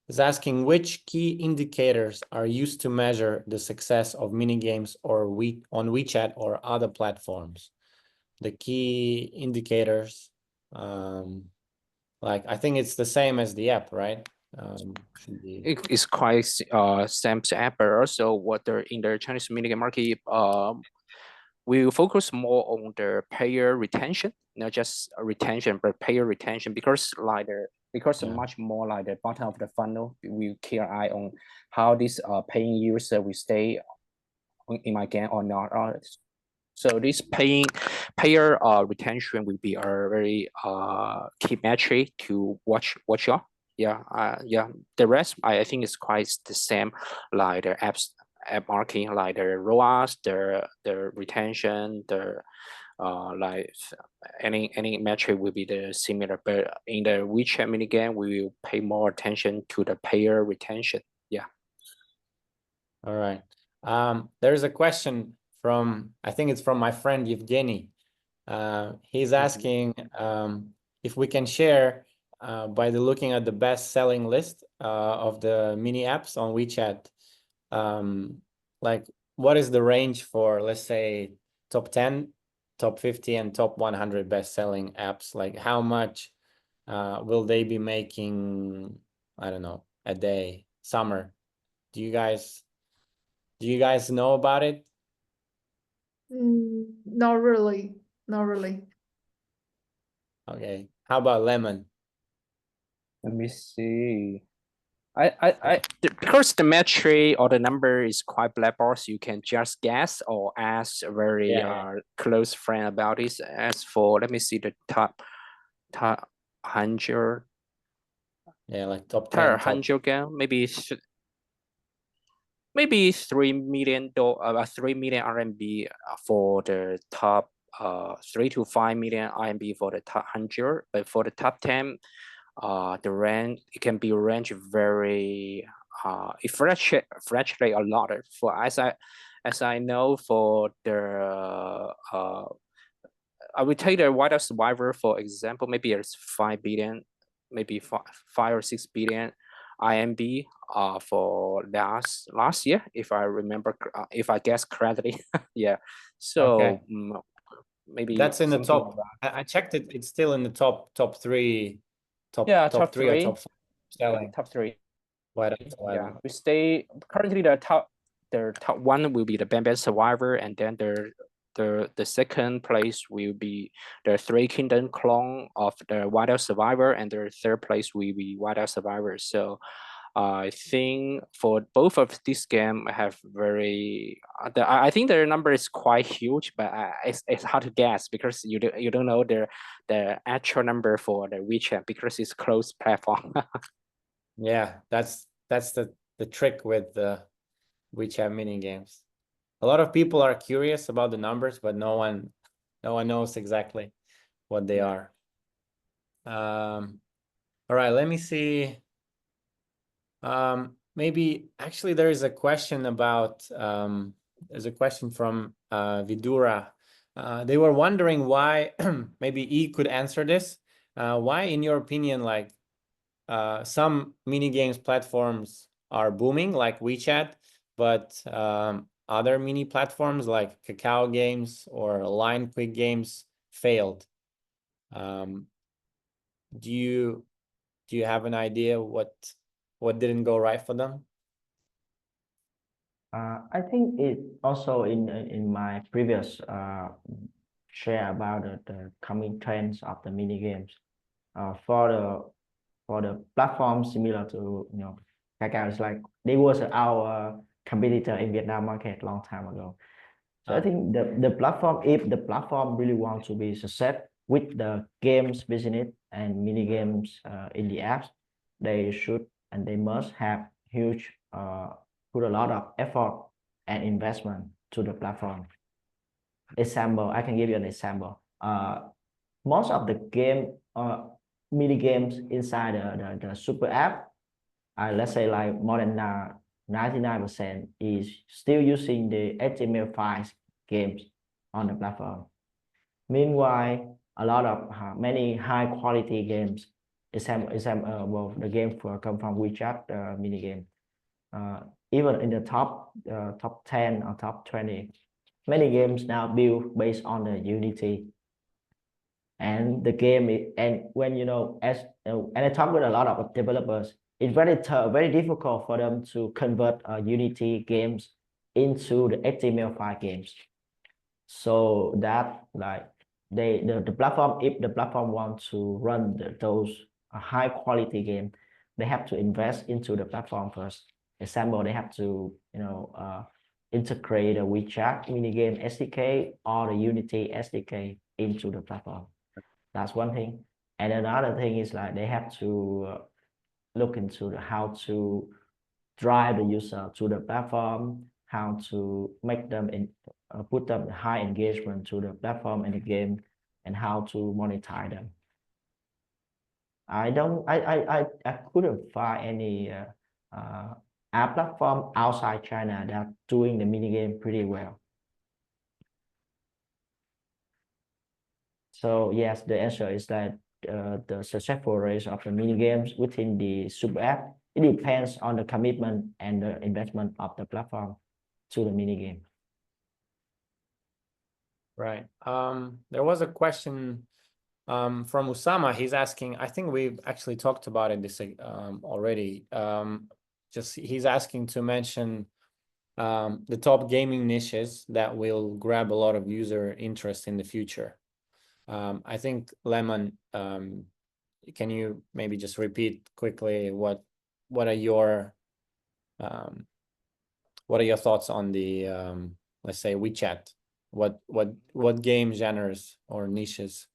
Is asking which key indicators are used to measure the success of minigames on WeChat or other platforms. The key indicators, like I think it's the same as the app, right? It's quite same app, but also what they're in the Chinese minigame market. We focus more on the payer retention, not just retention, but payer retention because much more like the bottom of the funnel. We keep an eye on how this paying user will stay in my game or not. So this payer retention will be a very key metric to watch out. Yeah, The rest I think is quite the same, like the app marketing, like the ROAS, the retention, the like any metric will be the similar. But in the WeChat minigame, we will pay more attention to the payer retention. Yeah. All right. There's a question from, I think it's from my friend Evgeny. He's asking if we can share by looking at the best-selling list of the mini apps on WeChat. Like, what is the range for, let's say, top 10, top 50, and top 100 best-selling apps? Like, how much will they be making, I don't know, a day, summer? Do you guys know about it? Not really. Okay. How about Lemon? Let me see. Because the metric or the number is quite black box, you can just guess or ask a very Yeah. close friend about this. As for, let me see the top 100, Yeah, like top top 10, top 100 game, maybe $3 million, 3 million RMB for the top 3 to 5 million RMB for the top 100, but for the top 10, the range, it can be range very it fluctuate a lot. For as I know, for the I will take the White House Survivor for example. Maybe it's 5 billion, maybe 5 or 6 billion IMB for last year, if I remember, if I guess correctly. Yeah, so Okay. maybe That's in the something like top. I checked it. It's still in the top three, yeah, top top three or three. top 5 selling. Top 3. White House Yeah, Survivor. we stay currently the top one will be the Bambam Survivor, and then the second place will be the Three Kingdom clone of the White House Survivor, and the third place will be White House Survivor. So I think for both of this game have very I think their number is quite huge, but it's hard to guess because you don't know the actual number for the WeChat because it's closed platform. Yeah, that's the trick with the WeChat mini games. A lot of people are curious about the numbers, but no one knows exactly what they are. All right, let me see. Maybe actually there is a question about there's a question from Vidura. They were wondering why maybe E could answer this. Why, in your opinion, like some mini games platforms are booming, like WeChat, but other mini platforms like Kakao Games or Line Quick Games failed. Do you have an idea what didn't go right for them? I think it also in my previous share about the coming trends of the mini games. For the platform similar to Kakao, it's like they was our competitor in Vietnam market long time ago. So I think the platform, if the platform really want to be success with the games business and mini games in the apps, they should and they must have huge put a lot of effort and investment to the platform. Example, I can give you an example. Most of the game mini games inside the super app, let's say like more than 99% is still using the HTML5 games on the platform. Meanwhile, a lot of many high quality games, well, the game come from WeChat mini game. Even in the top 10 or top 20, many games now built based on the Unity. And the game and when and I talk with a lot of developers, it's very difficult for them to convert Unity games into the HTML5 games. So that like the platform, if the platform wants to run those high quality game, they have to invest into the platform first. Example, they have to integrate a WeChat minigame SDK or the Unity SDK into the platform. That's one thing. And another thing is like they have to look into how to drive the user to the platform, how to make them put them high engagement to the platform and the game, and how to monetize them. I couldn't find any app platform outside China that doing the mini game pretty well. So yes, the answer is that the successful rate of the mini games within the super app, it depends on the commitment and the investment of the platform to the mini game. Right. There was a question from Usama. He's asking, I think we've actually talked about it this already. Just he's asking to mention the top gaming niches that will grab a lot of user interest in the future. I think Lemon, can you maybe just repeat quickly what what are your thoughts on the let's say WeChat? What game genres or niches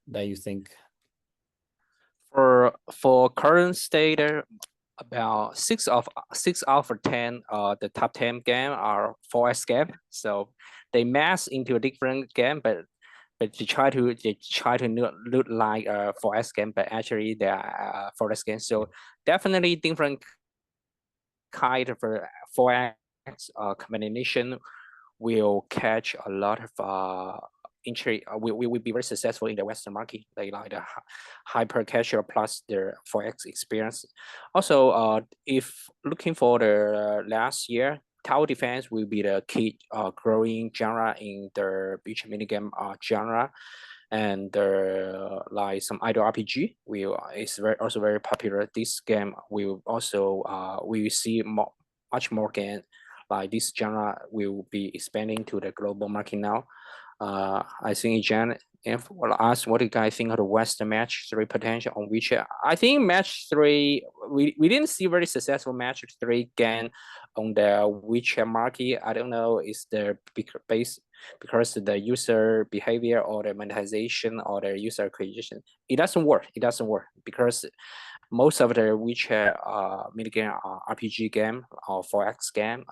that you think? For current state, about 6 out of 10 the top 10 game are 4S game. So they mass into a different game, but they try to look like a 4S game, but actually they are 4S game. So definitely different kind of 4X combination will catch a lot of entry. We will be very successful in the Western market, like the hyper casual plus the 4X experience. Also, if looking for the last year, tower defense will be the key growing genre in the beach minigame genre, and like some idle RPG will is also very popular. This game will also we see much more game like this genre will be expanding to the global market now. I think Jan, if will ask what do you guys think of the Western match 3 potential on WeChat? I think match 3 we didn't see very successful match 3 game on the WeChat market. I don't know is the base because the user behavior or the monetization or the user acquisition. It doesn't work because most of the WeChat minigame RPG game or 4X game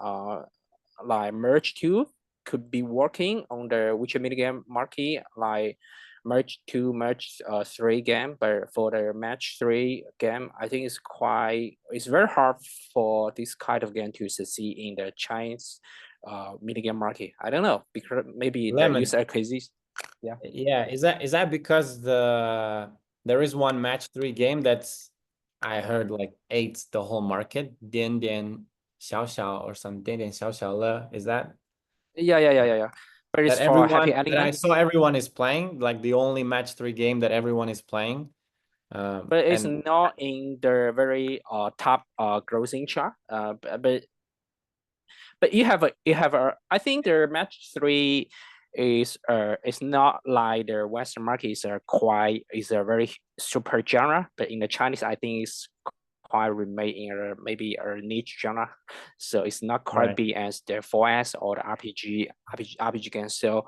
like Merge 2 could be working on the WeChat minigame market, like Merge 2, Merge 3 game, but for the Match 3 game, I think it's very hard for this kind of game to succeed in the Chinese minigame market. I don't know, because maybe the Lemon. user acquisition. Yeah, is that because there is one Match 3 game that's I heard like ate the whole market, Dian Dian Xiao Xiao or some Dian Dian Xiao Xiao Le, is that Yeah. But it's that for happy everyone that I ending. saw everyone is playing, like the only Match 3 game that everyone is playing. But it's and not in the very top grossing chart. But you have a I think the Match 3 is not like the Western market is a very super genre, but in the Chinese I think it's quite remain in maybe a niche genre, so it's not quite Right. big as the 4S or the RPG game. So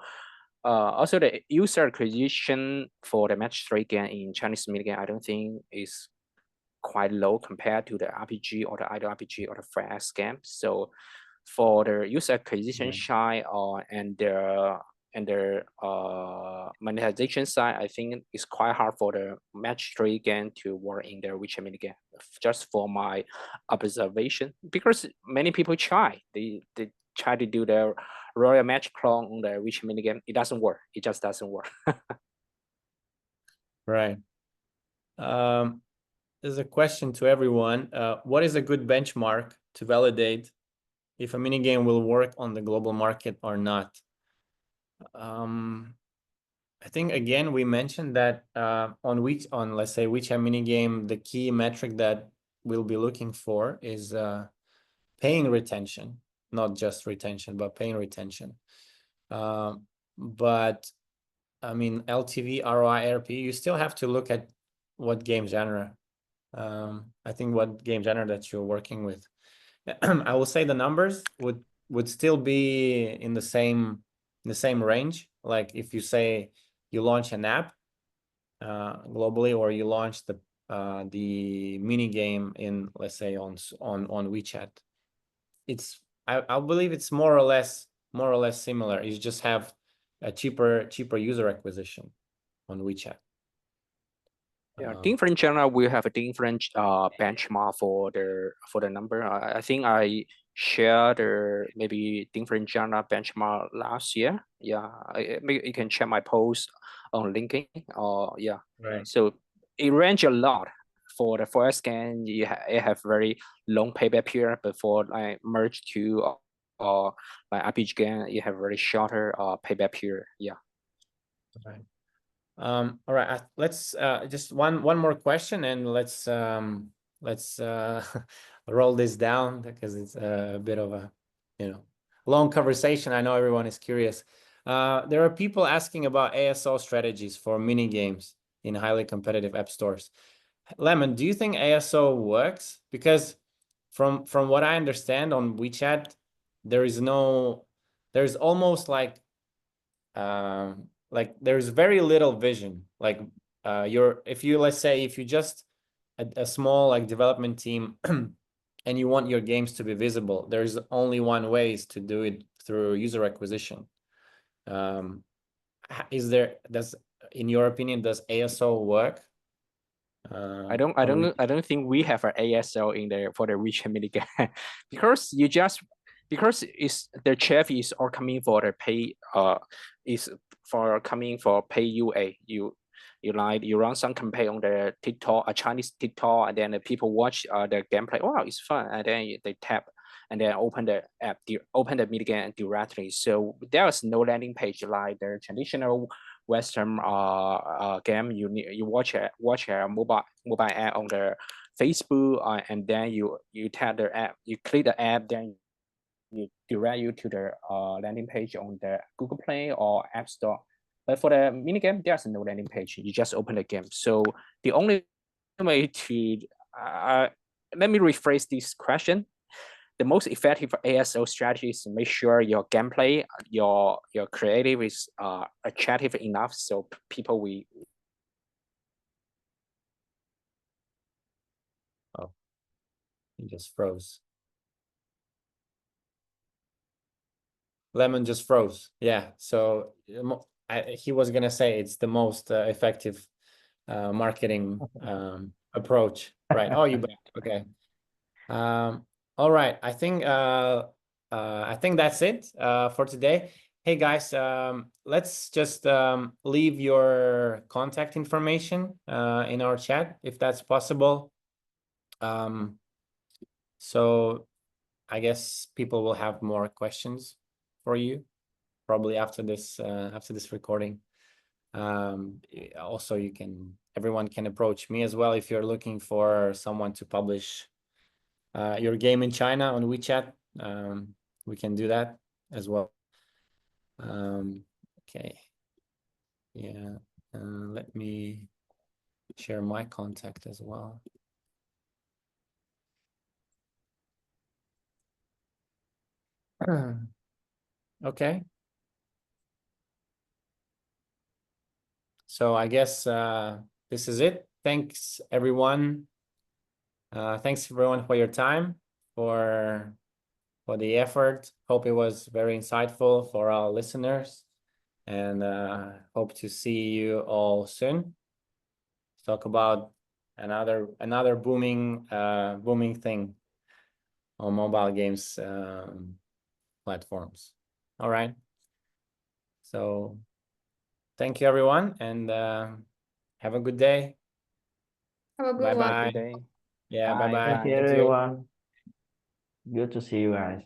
also the user acquisition for the Match 3 game in Chinese minigame I don't think is quite low compared to the RPG or the idle RPG or the 4S game. So for the user acquisition side and the monetization side, I think it's quite hard for the Match 3 game to work in the WeChat minigame. Just for my observation, because many people try, they try to do the Royal Match clone on the WeChat minigame. It doesn't work. It just doesn't work. Right. There's a question to everyone. What is a good benchmark to validate if a minigame will work on the global market or not? I think again we mentioned that on let's say WeChat minigame, the key metric that we'll be looking for is paying retention, not just retention, but paying retention. But I mean LTV, ROI, RP, you still have to look at what game genre. I think what game genre that you're working with. I will say the numbers would still be in the same range. Like if you say you launch an app globally, or you launch the mini game in, let's say, on WeChat, it's I believe it's more or less similar. You just have a cheaper user acquisition on WeChat. Yeah, different genre will have a different benchmark for the number. I think I shared maybe different genre benchmark last year. Yeah, maybe you can check my post on LinkedIn. Yeah, Right. so it range a lot. For the first scan, you have very long payback period, but for like Merge 2 or like RPG game, you have very shorter payback period. Yeah. Right. All right, let's just one more question, and let's roll this down because it's a bit of a long conversation. I know everyone is curious. There are people asking about ASO strategies for mini games in highly competitive app stores. Lemon, do you think ASO works? Because from what I understand on WeChat, there's almost like there's very little vision. Like if you just a small like development team and you want your games to be visible, there's only one way is to do it through user acquisition. In your opinion, does ASO work? I don't think we have an ASL in there for the WeChat Minigame because it's the chef is all coming for the pay is for coming for pay UA. You run some campaign on the TikTok, a Chinese TikTok, and then the people watch the gameplay. Wow, it's fun, and then they tap and then open the app, open the Minigame directly. So there's no landing page like the traditional Western game. You watch a mobile app on the Facebook, and then you tap the app, you click the app, then you direct you to the landing page on the Google Play or App Store. But for the minigame, there's no landing page. You just open the game. So the only way to let me rephrase this question. The most effective ASO strategy is to make sure your gameplay, your creative is attractive enough so people will. Oh, he just froze. Lemon just froze. Yeah. So he was gonna say it's the most effective marketing approach, right? Oh, you back. Okay. All right. I think that's it for today. Hey guys, let's just leave your contact information in our chat if that's possible. So I guess people will have more questions for you probably after this recording. Also, everyone can approach me as well if you're looking for someone to publish your game in China on WeChat. We can do that as well. Okay. Yeah. Let me share my contact as well. Okay. So I guess this is it. Thanks everyone. Thanks everyone for your time, for the effort. Hope it was very insightful for our listeners, and hope to see you all soon. Talk about another booming thing on mobile games platforms. All right. So thank you everyone, and have a good day. Have a good Bye one. bye. Good day. Yeah, bye bye. Thank you, Thank you. everyone. Good to see you guys.